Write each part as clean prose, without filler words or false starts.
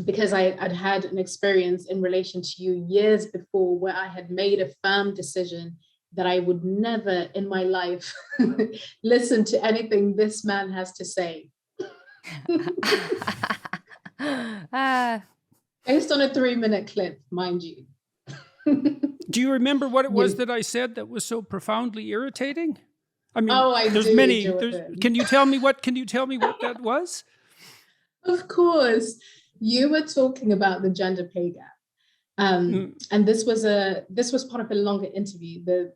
because I'd had an experience in relation to you years before where I had made a firm decision that I would never in my life listen to anything this man has to say. Based on a 3-minute clip, mind you. Do you remember what it was that I said that was so profoundly irritating? I mean, there's do, many. Jordan. Can you tell me what that was? Of course. You were talking about the gender pay gap. And this was part of a longer interview, the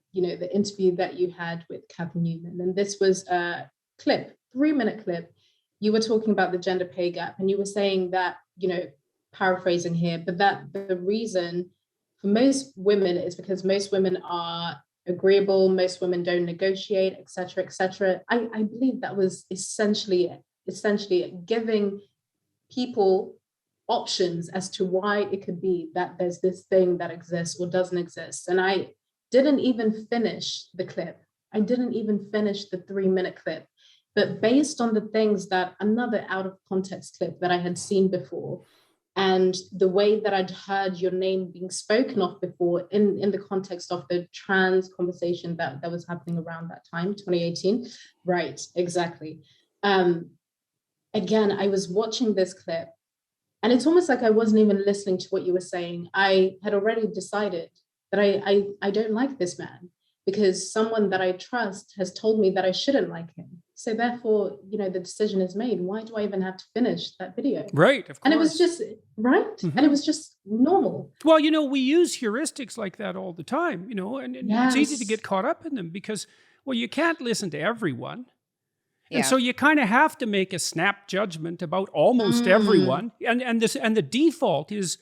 interview that you had with Kathy Newman. And this was a clip, 3-minute clip. You were talking about the gender pay gap, and you were saying that, paraphrasing here, but that the reason for most women is because most women are agreeable, most women don't negotiate, et cetera, et cetera. I believe that was essentially giving people options as to why it could be that there's this thing that exists or doesn't exist. And I didn't even finish the clip. I didn't even finish the 3-minute clip. But based on the things that another out of context clip that I had seen before, and the way that I'd heard your name being spoken of before in the context of the trans conversation that was happening around that time, 2018. Right, exactly. Again, I was watching this clip, and it's almost like I wasn't even listening to what you were saying. I had already decided that I don't like this man because someone that I trust has told me that I shouldn't like him. So therefore, the decision is made. Why do I even have to finish that video? Right, of course. And it was just, right? Mm-hmm. And it was just normal. Well, we use heuristics like that all the time, and yes. It's easy to get caught up in them because, well, you can't listen to everyone. And so you kind of have to make a snap judgment about almost everyone. And the default is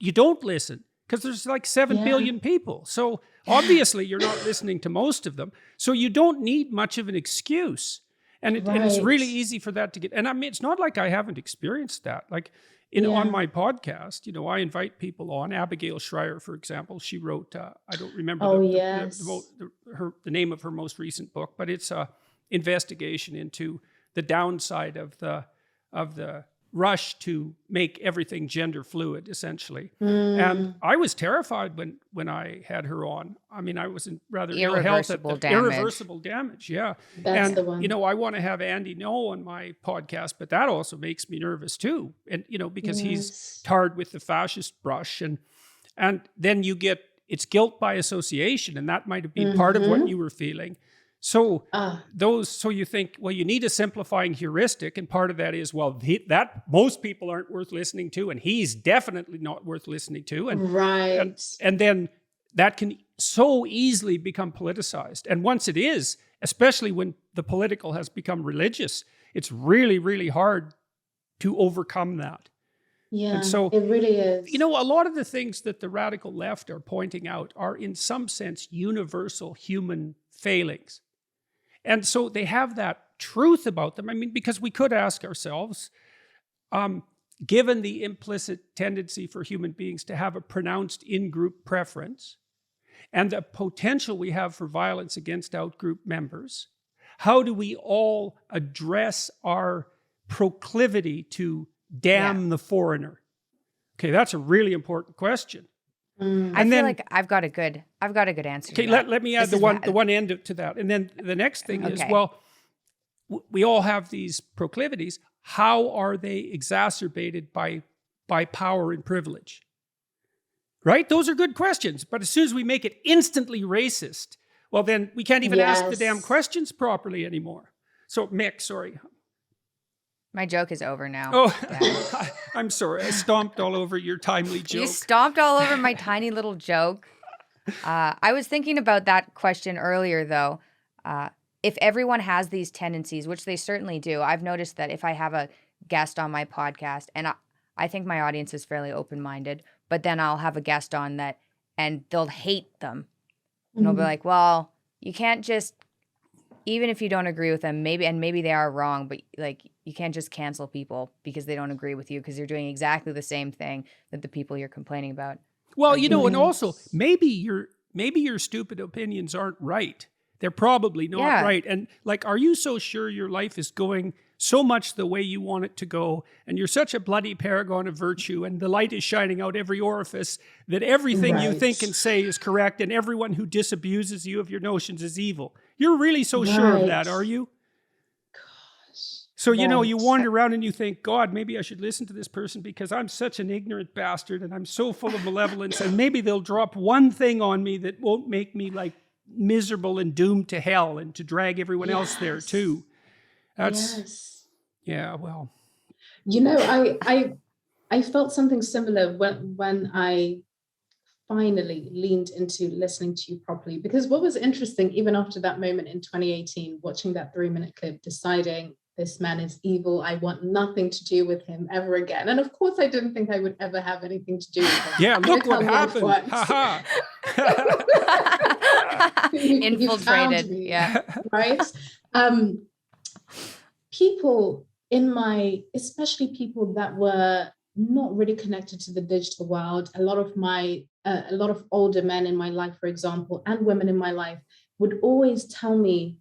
you don't listen because there's like 7 billion people. So obviously you're not listening to most of them. So you don't need much of an excuse. And it's really easy for that to get, and I mean, it's not like I haven't experienced that. Like on my podcast, I invite people on. Abigail Schreier, for example, she wrote, I don't remember the name of her most recent book, but it's a investigation into the downside of the rush to make everything gender fluid, essentially. And I was terrified when I had her on. I mean, I was in rather ill health at irreversible damage. Yeah. That's the one. I want to have Andy Ngo on my podcast, but that also makes me nervous too. And, because he's tarred with the fascist brush, and then it's guilt by association, and that might have been part of what you were feeling. So so you think, well, you need a simplifying heuristic, and part of that is, well, that most people aren't worth listening to, and he's definitely not worth listening to, and then that can so easily become politicized. And once it is, especially when the political has become religious, it's really, really hard to overcome that. Yeah, and so, it really is. A lot of the things that the radical left are pointing out are in some sense universal human failings. And so they have that truth about them. I mean, because we could ask ourselves, given the implicit tendency for human beings to have a pronounced in-group preference and the potential we have for violence against out-group members, how do we all address our proclivity to damn the foreigner? Okay, that's a really important question. I feel like I've got a good answer. Okay, let me add the one end to that. And then the next thing is, well, we all have these proclivities. How are they exacerbated by power and privilege? Right? Those are good questions. But as soon as we make it instantly racist, well, then we can't even ask the damn questions properly anymore. So, Mick, sorry. My joke is over now. Oh, I'm sorry. I stomped all over your timely joke. You stomped all over my tiny little joke. I was thinking about that question earlier, though. If everyone has these tendencies, which they certainly do, I've noticed that if I have a guest on my podcast, and I think my audience is fairly open-minded, but then I'll have a guest on that, and they'll hate them. And they'll be like, well, you can't just, even if you don't agree with them, maybe they are wrong, but like, you can't just cancel people because they don't agree with you because you're doing exactly the same thing that the people you're complaining about. Well, and also maybe your stupid opinions aren't right. They're probably not right. And like, are you so sure your life is going so much the way you want it to go, and you're such a bloody paragon of virtue, and the light is shining out every orifice, that everything you think and say is correct, and everyone who disabuses you of your notions is evil. You're really so sure of that, are you? So, you know, you wander around and you think, God, maybe I should listen to this person because I'm such an ignorant bastard and I'm so full of malevolence, and maybe they'll drop one thing on me that won't make me like miserable and doomed to hell and to drag everyone else there too. That's, yeah, well. You know, I felt something similar when I finally leaned into listening to you properly, because what was interesting, even after that moment in 2018, watching that 3-minute clip, deciding this man is evil, I want nothing to do with him ever again. And of course, I didn't think I would ever have anything to do with him. Yeah, look what happened. Ha Infiltrated. Me, yeah. Right? People in my, especially people that were not really connected to the digital world, a lot of older men in my life, for example, and women in my life would always tell me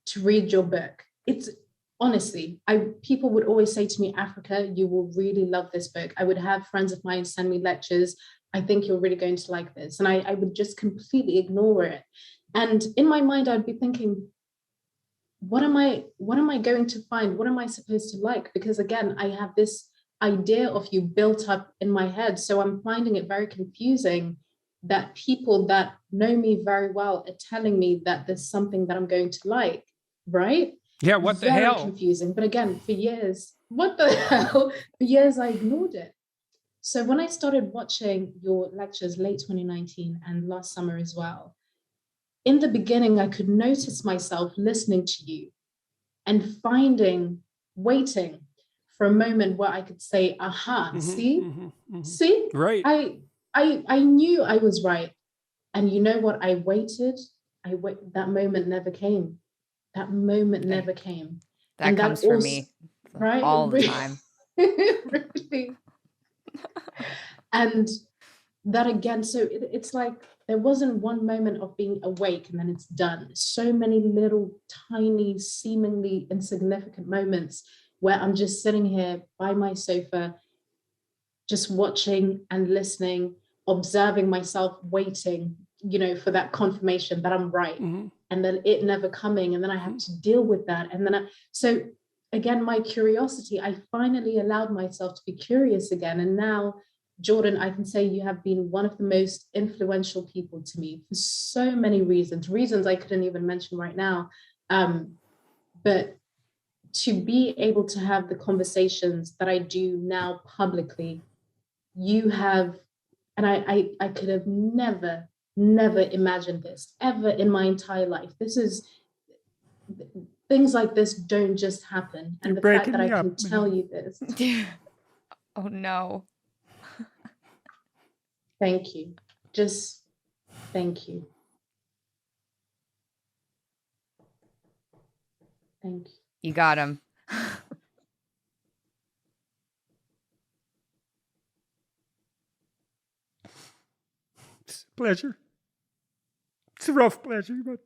to read your book. It's honestly, people would always say to me, Africa, you will really love this book. I would have friends of mine send me lectures. I think you're really going to like this. And I would just completely ignore it. And in my mind, I'd be thinking, what am I going to find? What am I supposed to like? Because again, I have this idea of you built up in my head. So I'm finding it very confusing that people that know me very well are telling me that there's something that I'm going to like, right? Yeah, what the hell? Very confusing. But again, for years, what the hell? For years, I ignored it. So when I started watching your lectures late 2019 and last summer as well, in the beginning, I could notice myself listening to you and waiting for a moment where I could say, aha, see? Right. I knew I was right. And you know what? I waited. That moment never came. That moment never came. That comes for me, right? All the time. Really. And that again, so it's like there wasn't one moment of being awake and then it's done. So many little, tiny, seemingly insignificant moments where I'm just sitting here by my sofa, just watching and listening, observing myself, waiting, you know, for that confirmation that I'm right. Mm-hmm. And then it never coming. And then I have to deal with that. And then so again, my curiosity, I finally allowed myself to be curious again. And now, Jordan, I can say you have been one of the most influential people to me for so many reasons I couldn't even mention right now. But to be able to have the conversations that I do now publicly, you have, and I could have never imagined this ever in my entire life. Things like this don't just happen. And the fact that I can tell you this. Oh no. Thank you. Just thank you. Thank you. You got him. It's a pleasure. It's a rough pleasure, but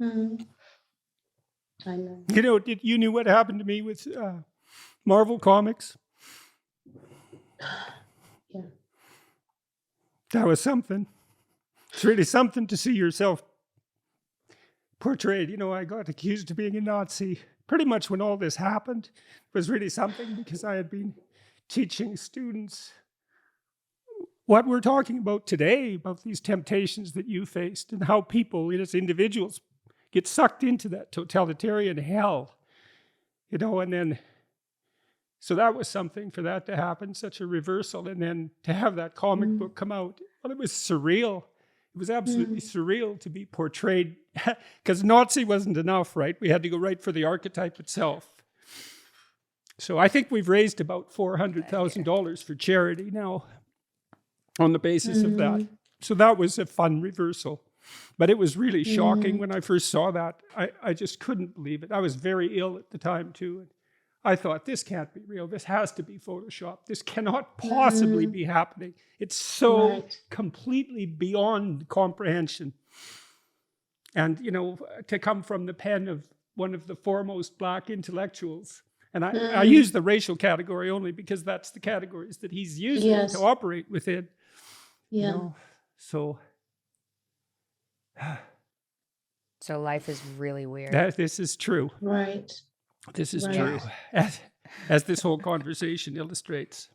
I know. You know, you knew what happened to me with Marvel Comics? Yeah. That was something. It's really something to see yourself portrayed. You know, I got accused of being a Nazi pretty much when all this happened. It was really something because I had been teaching students what we're talking about today, about these temptations that you faced and how people, as individuals, get sucked into that totalitarian hell. You know, and then, so that was something for that to happen, such a reversal. And then to have that comic book come out, well, it was surreal. It was absolutely surreal to be portrayed, because Nazi wasn't enough, right? We had to go right for the archetype itself. So I think we've raised about $400,000 for charity now on the basis of that. So that was a fun reversal. But it was really shocking when I first saw that. I just couldn't believe it. I was very ill at the time too. And I thought, this can't be real. This has to be Photoshop. This cannot possibly be happening. It's so completely beyond comprehension. And, you know, to come from the pen of one of the foremost Black intellectuals And I use the racial category only because that's the categories that he's using to operate within. Yeah. You know? So life is really weird. This is true. Right. This is true. As this whole conversation illustrates.